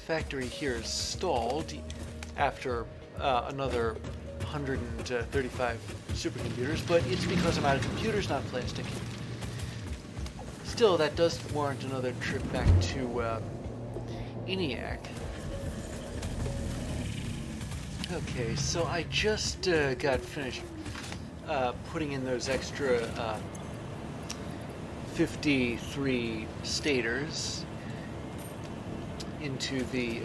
factory here is stalled after another 135 supercomputers, but it's because I'm out of computers, not plastic. Still, that does warrant another trip back to ENIAC. Okay, so I just got finished putting in those extra 53 stators into the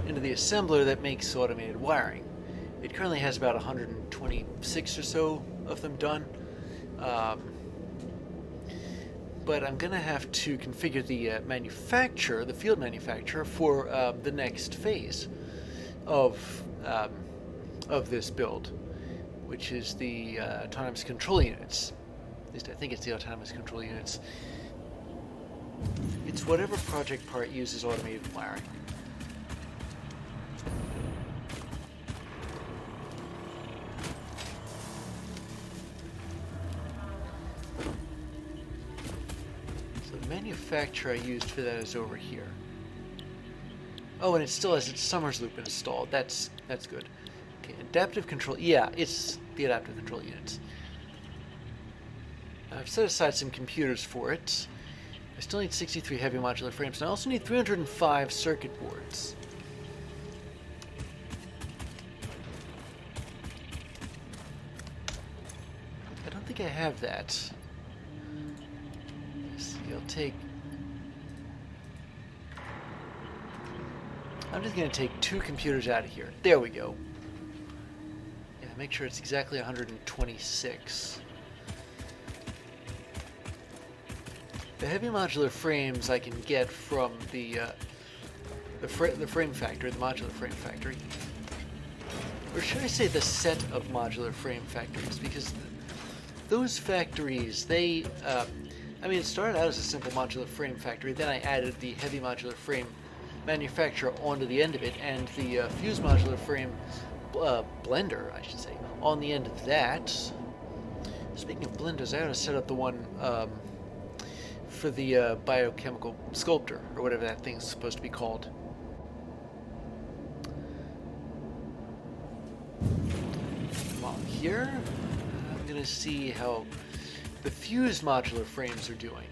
assembler that makes automated wiring. It currently has about 126 or so of them done, but I'm gonna have to configure the manufacturer, the field manufacturer, for the next phase of this build, which is the autonomous control units. At least I think it's the autonomous control units. It's whatever project part uses automated wiring. So the manufacturer I used for that is over here. Oh, and it still has its Summers loop installed. That's good. Okay, adaptive control. Yeah, it's the adaptive control units. I've set aside some computers for it. I still need 63 heavy modular frames, and I also need 305 circuit boards. I don't think I have that. Let's see, I'll take... I'm just going to take 2 computers out of here. There we go. Yeah, make sure it's exactly 126. The heavy modular frames I can get from the frame factory, the modular frame factory. Or should I say the set of modular frame factories, because those factories, they, I mean, it started out as a simple modular frame factory, then I added the heavy modular frame manufacturer onto the end of it, and the fused modular frame blender, I should say, on the end of that. Speaking of blenders, I ought to set up the one for the biochemical sculptor, or whatever that thing's supposed to be called. While I'm here, I'm going to see how the fused modular frames are doing.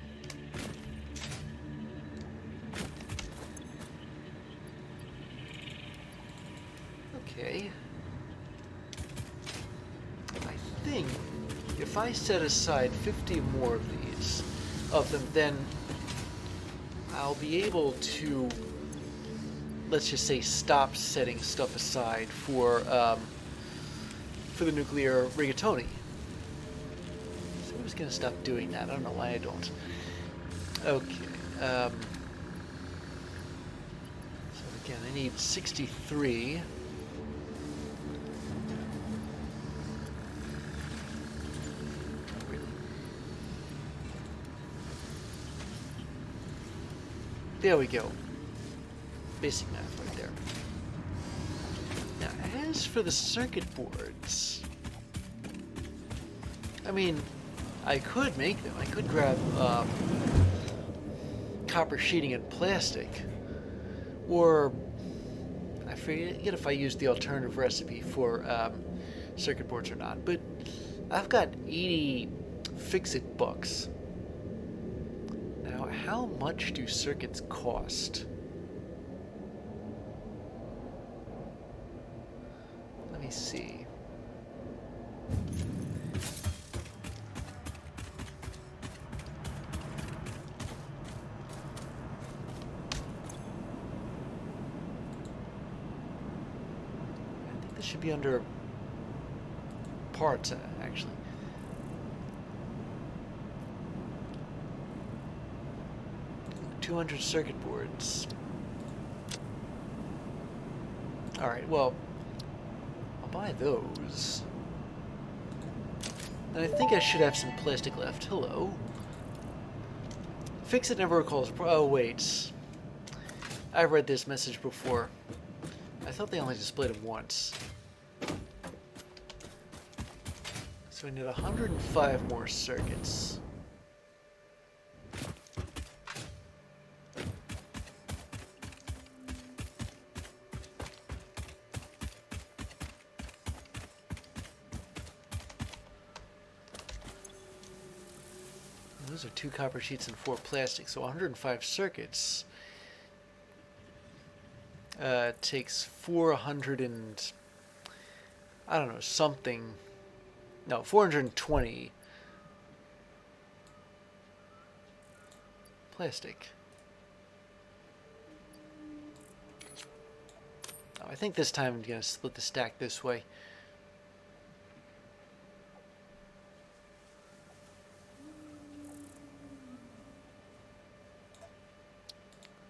Okay. I think if I set aside 50 more of these, then I'll be able to, let's just say, stop setting stuff aside for the nuclear rigatoni. So I'm just going to stop doing that. I don't know why I don't. Okay. So again, I need 63. There we go. Basic math right there. Now, as for the circuit boards, I mean, I could make them. I could grab copper sheeting and plastic, or I forget if I used the alternative recipe for circuit boards or not, but I've got 80 fix-it bucks. Now, how much do circuits cost? Let me see. I think this should be under parts, actually. $200 circuit boards. Alright, well, I'll buy those. And I think I should have some plastic left. Hello. Fix it never recalls. Oh, wait. I've read this message before. I thought they only displayed them once. So we need 105 more circuits. Those are 2 copper sheets and 4 plastic, so 105 circuits. Takes 400 and... I don't know, something... No, 420 plastic. Oh, I think this time I'm going to split the stack this way.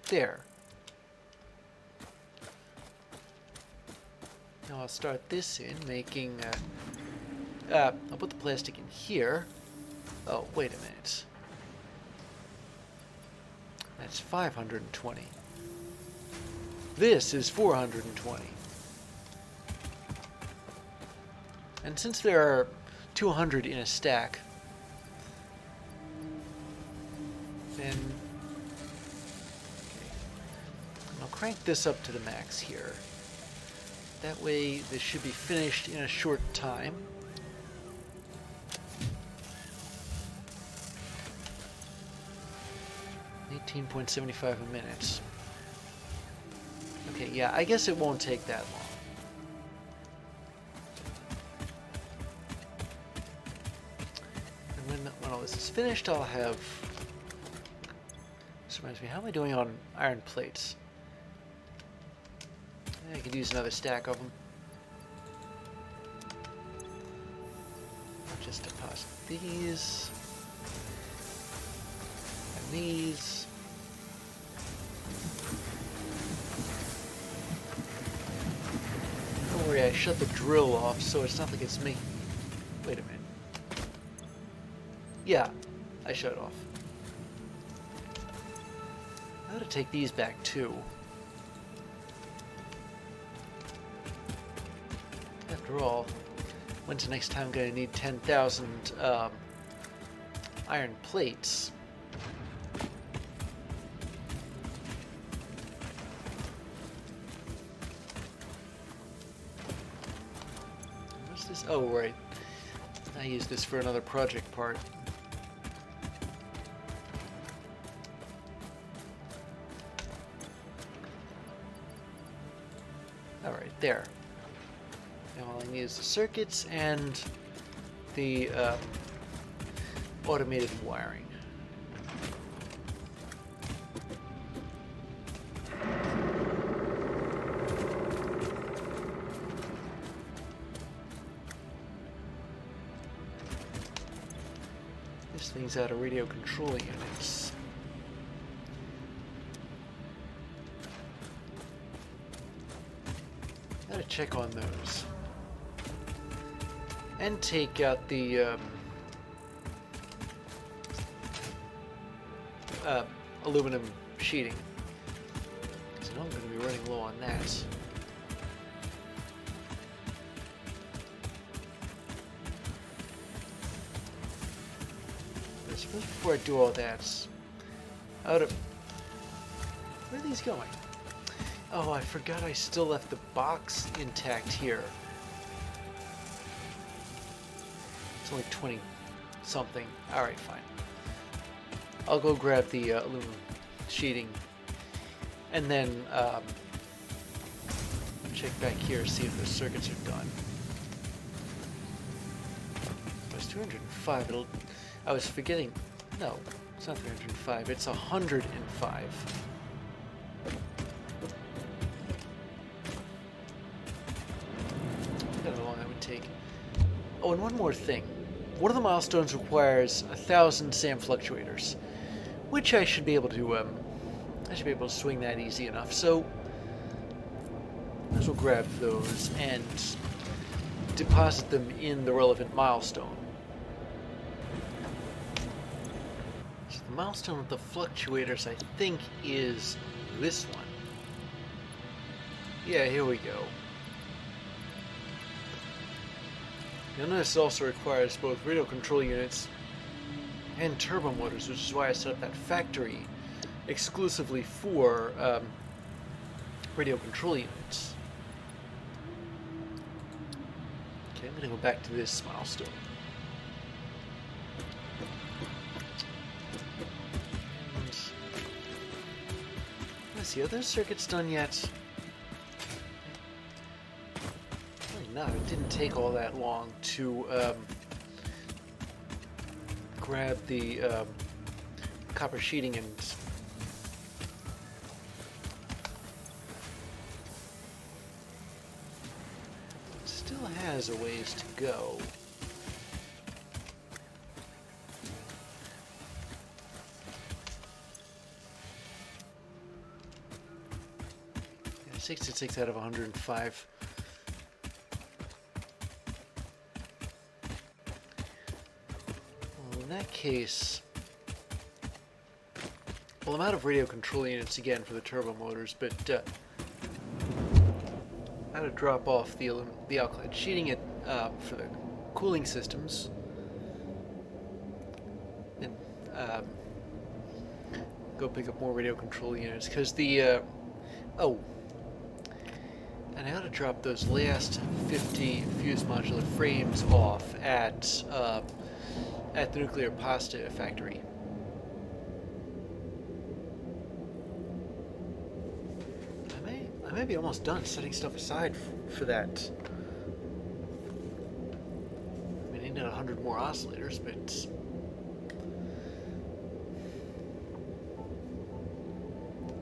There. Now I'll start this in, making... I'll put the plastic in here. Oh, wait a minute. That's 520. This is 420. And since there are 200 in a stack, then... Okay. I'll crank this up to the max here. That way, this should be finished in a short time. $18.75 a minute. Okay, yeah, I guess it won't take that long. And when all this is finished, I'll have... This reminds me, how am I doing on iron plates? I could use another stack of them. I'll just deposit these. And these. Don't worry, I shut the drill off, so it's not like it's me. Wait a minute. Yeah, I shut it off. I ought to take these back too. After all, when's the next time I'm going to need 10,000 iron plates? What's this? Oh, right. I use this for another project part. Alright, there. Now all I need is the circuits and the automated wiring. This thing's out of radio control units. Gotta check on those. And take out the aluminum sheeting. Because I know I'm going to be running low on that. But I suppose before I do all that, where are these going? Oh, I forgot I still left the box intact here. It's only 20 something. Alright, fine. I'll go grab the aluminum sheeting and then check back here, see if the circuits are done. It was 205. I was forgetting. No, it's not 305. It's 105. I don't know how long that would take. Oh, and one more thing. One of the milestones requires 1,000 SAM fluctuators, which I should be able to swing that easy enough. So, I might as well grab those and deposit them in the relevant milestone. So the milestone with the fluctuators, I think, is this one. Yeah, here we go. You'll notice it also requires both radio control units and turbo motors, which is why I set up that factory exclusively for radio control units. Okay, I'm going to go back to this milestone. see, are those circuits done yet? Really not. It didn't take all that long to grab the copper sheeting and still has a ways to go. Yeah, 66 out of 105. Well, in that case, well, I'm out of radio control units again for the turbo motors, but I had to drop off the alkylate sheeting it for the cooling systems, and go pick up more radio control units because the oh, and I had to drop those last 50 fused modular frames off at the nuclear pasta factory. I may be almost done setting stuff aside for that. I mean, I need 100 more oscillators, but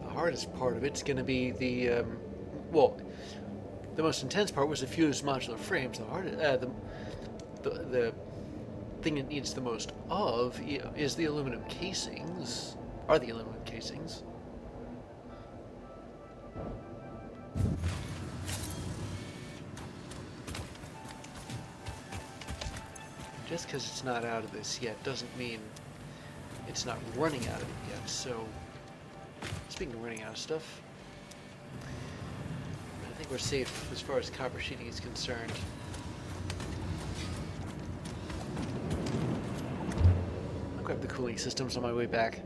the hardest part of it's going to be the well, the most intense part was the fused modular frames. The hardest, the thing it needs the most of is the aluminum casings. Are the aluminum casings? Just because it's not out of this yet doesn't mean it's not running out of it yet. So, speaking of running out of stuff, I think we're safe as far as copper sheeting is concerned. I'll grab the cooling systems on my way back.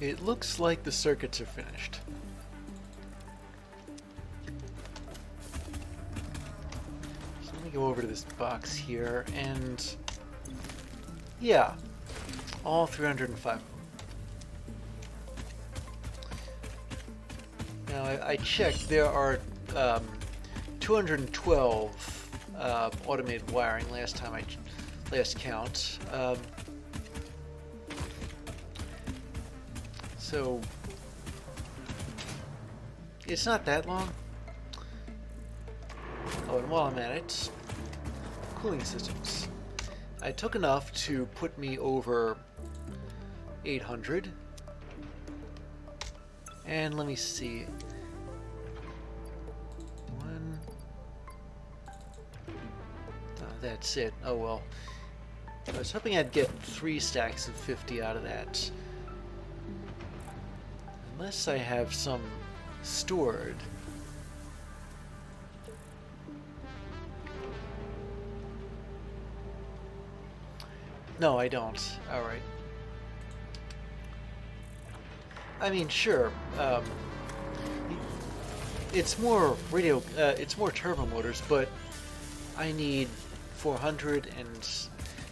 It looks like the circuits are finished. Go over to this box here, and yeah, all 305 of them. Now I checked, there are 212 automated wiring last count. So it's not that long. Oh, and while I'm at it, cooling systems. I took enough to put me over 800. And let me see. That's it. Oh well. I was hoping I'd get 3 stacks of 50 out of that. Unless I have some stored. No, I don't. Alright. I mean, sure. It's more it's more turbo motors, but I need 400, and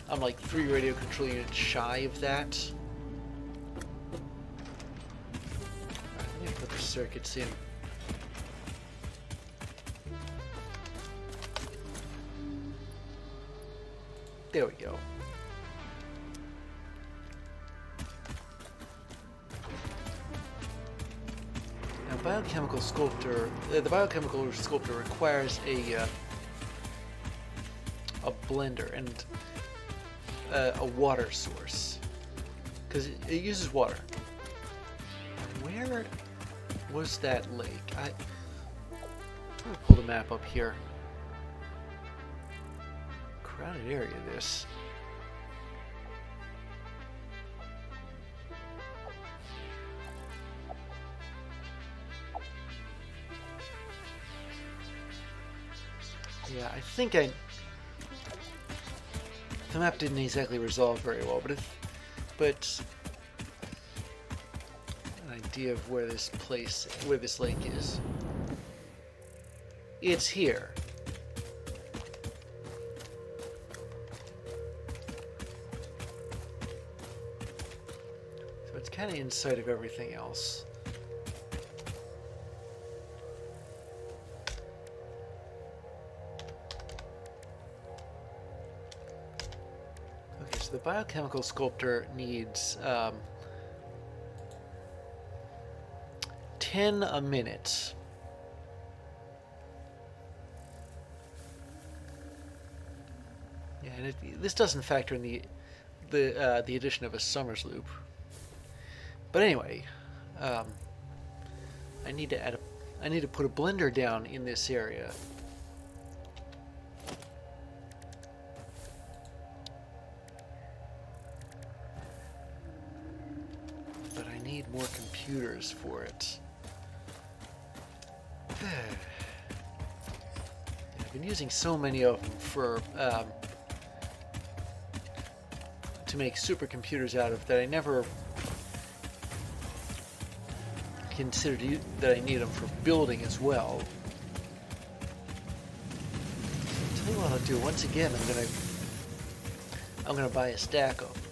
I'm like 3 radio control units shy of that. Alright, let me put the circuits in. There we go. Biochemical sculptor. The biochemical sculptor requires a blender and a water source because it uses water. Where was that lake? I'm gonna pull the map up here. Crowded area. This. Yeah, I think the map didn't exactly resolve very well, but an idea of where this lake is. It's here. It's kind of in sight of everything else. Okay, so the biochemical sculptor needs 10 a minute. Yeah, and this doesn't factor in the addition of a Summers loop. But anyway, I need to put a blender down in this area. But I need more computers for it. I've been using so many of them for to make supercomputers out of that I never considered that I need them for building as well. So I'll tell you what I'll do. Once again, I'm gonna buy a stack of them.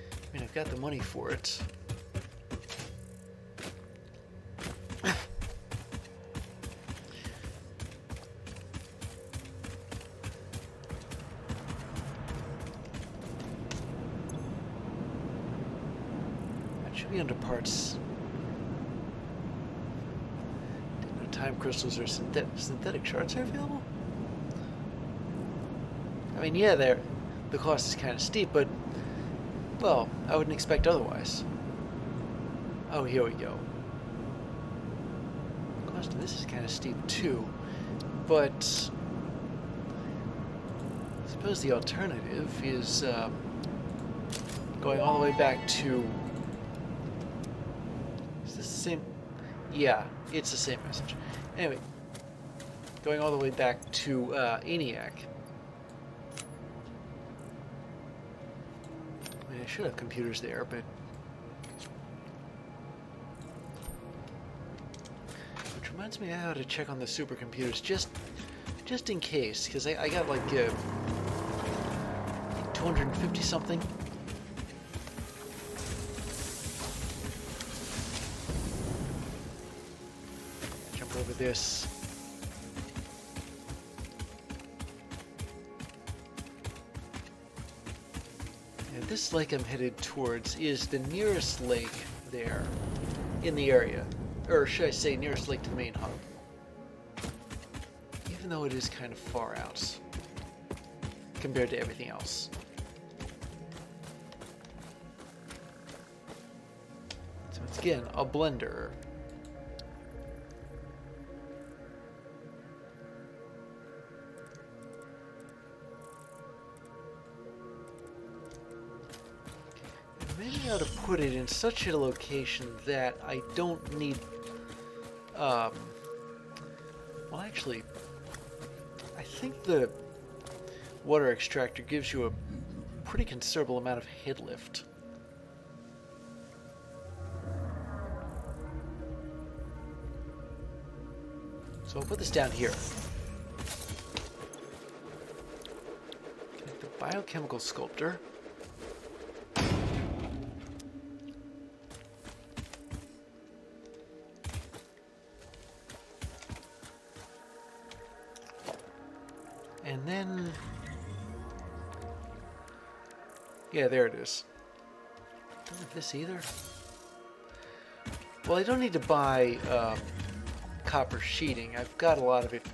I mean, I've got the money for it. Under parts. Didn't know time crystals or synthetic shards are available. I mean, yeah, the cost is kind of steep, but well, I wouldn't expect otherwise. Oh, here we go. The cost of this is kind of steep too, but I suppose the alternative is going all the way back to. Same, yeah, it's the same message. Anyway, going all the way back to ENIAC. I mean, I should have computers there, but which reminds me, I ought to check on the supercomputers just in case, because I got like 250 something. Over this. And this lake I'm headed towards is the nearest lake there in the area. Or should I say nearest lake to the main hub. Even though it is kind of far out compared to everything else. So it's again a blender. Maybe I ought to put it in such a location that I don't need, well actually, I think the water extractor gives you a pretty considerable amount of head lift. So I'll put this down here. Connect the biochemical sculptor. And then, yeah, there it is. Don't have this either. Well, I don't need to buy copper sheeting. I've got a lot of it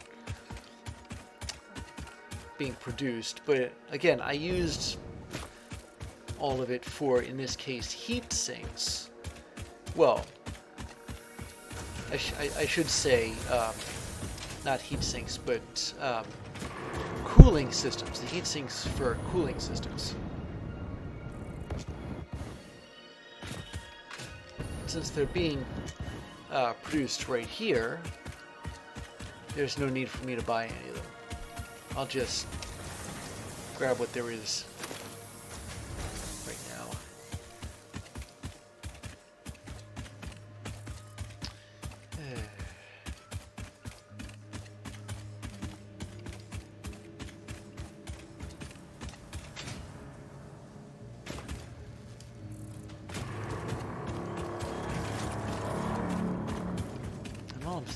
being produced, but again, I used all of it for, in this case, heat sinks. Well, I should say, not heat sinks, but cooling systems, the heat sinks for cooling systems. Since they're being produced right here, there's no need for me to buy any of them. I'll just grab what there is right now.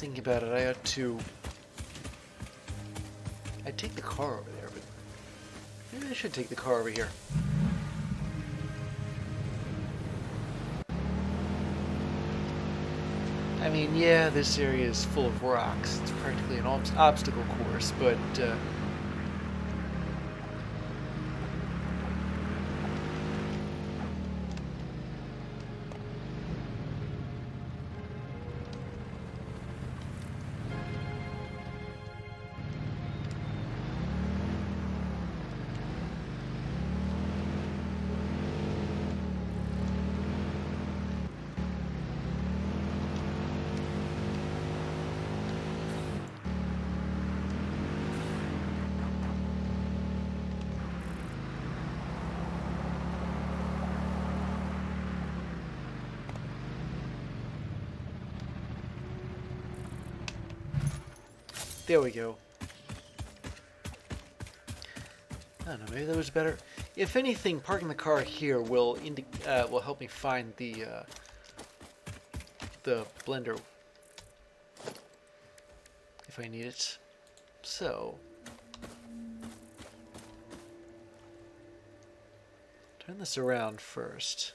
thinking about it, I ought to... I'd take the car over there, but maybe I should take the car over here. I mean, yeah, this area is full of rocks. It's practically an obstacle course, but there we go. I don't know, maybe that was better. If anything, parking the car here will help me find the blender if I need it. So, turn this around first.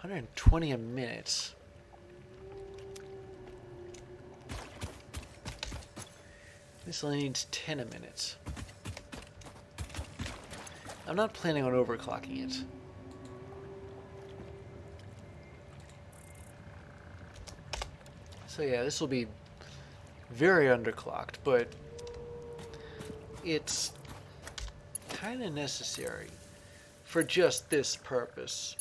$120 a minute. This only needs 10 a minute. I'm not planning on overclocking it. So yeah, this will be very underclocked, but it's kind of necessary for just this purpose.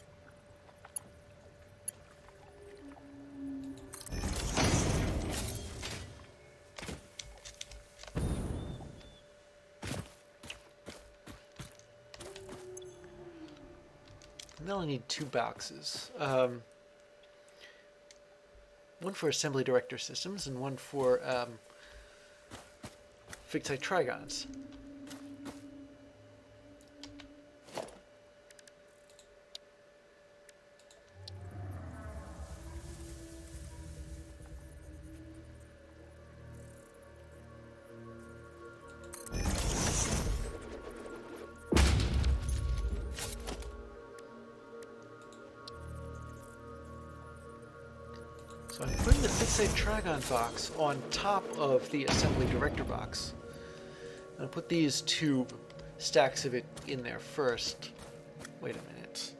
I only need 2 boxes. One for assembly director systems and one for fixed site trigons. So I'm putting the fixate trigon box on top of the assembly director box. I'll put these 2 stacks of it in there first. Wait a minute.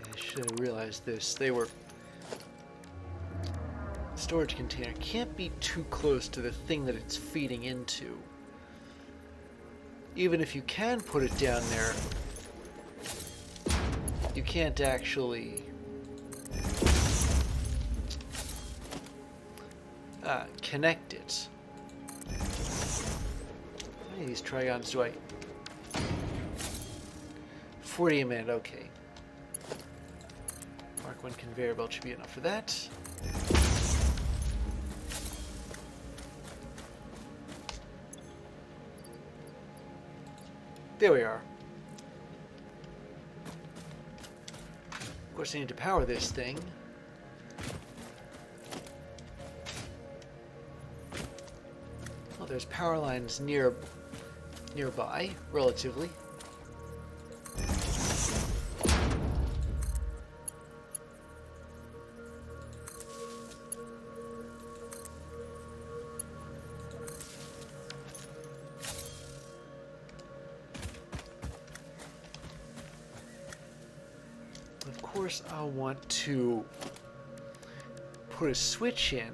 I should have realized this. They were... Storage container can't be too close to the thing that it's feeding into. Even if you can put it down there, you can't actually connect it. How many of these trigons do I... 40 a minute, okay. Mark 1 conveyor belt should be enough for that. There we are. Of course, I need to power this thing. Well, there's power lines nearby, relatively. Of course, I'll want to put a switch in.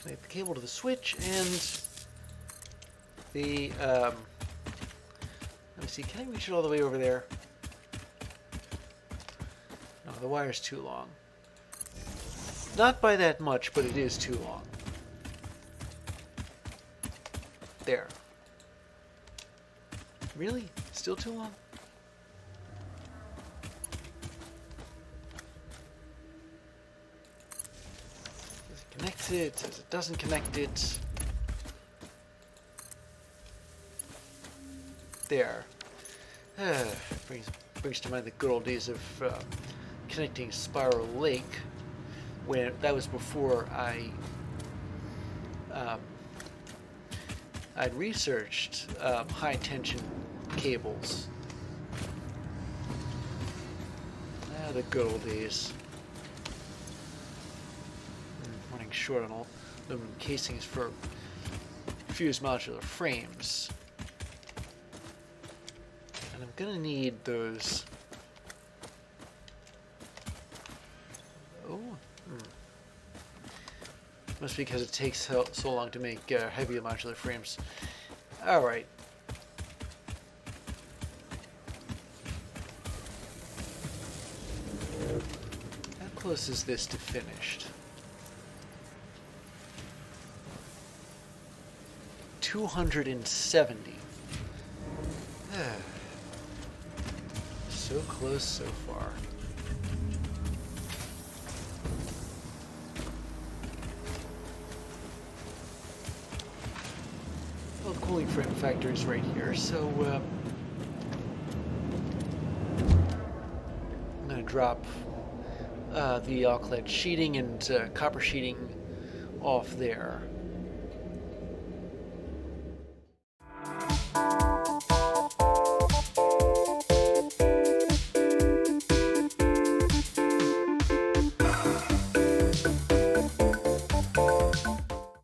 connect the cable to the switch and the, let me see, can I reach it all the way over there? No, the wire's too long. Not by that much, but it is too long. There. Really? Still too long? Says it connects it, says it doesn't connect it. There. Brings to mind the good old days of connecting Spiral Lake, when that was before I'd researched high tension cables. The good old days. Running short on aluminum casings for fused modular frames. And I'm gonna need those. Oh. Must be because it takes so long to make heavy modular frames. Alright. How close is this to finished? 270. So close so far. Well, the cooling frame factor is right here, so I'm going to drop the all-clad sheeting and copper sheeting off there.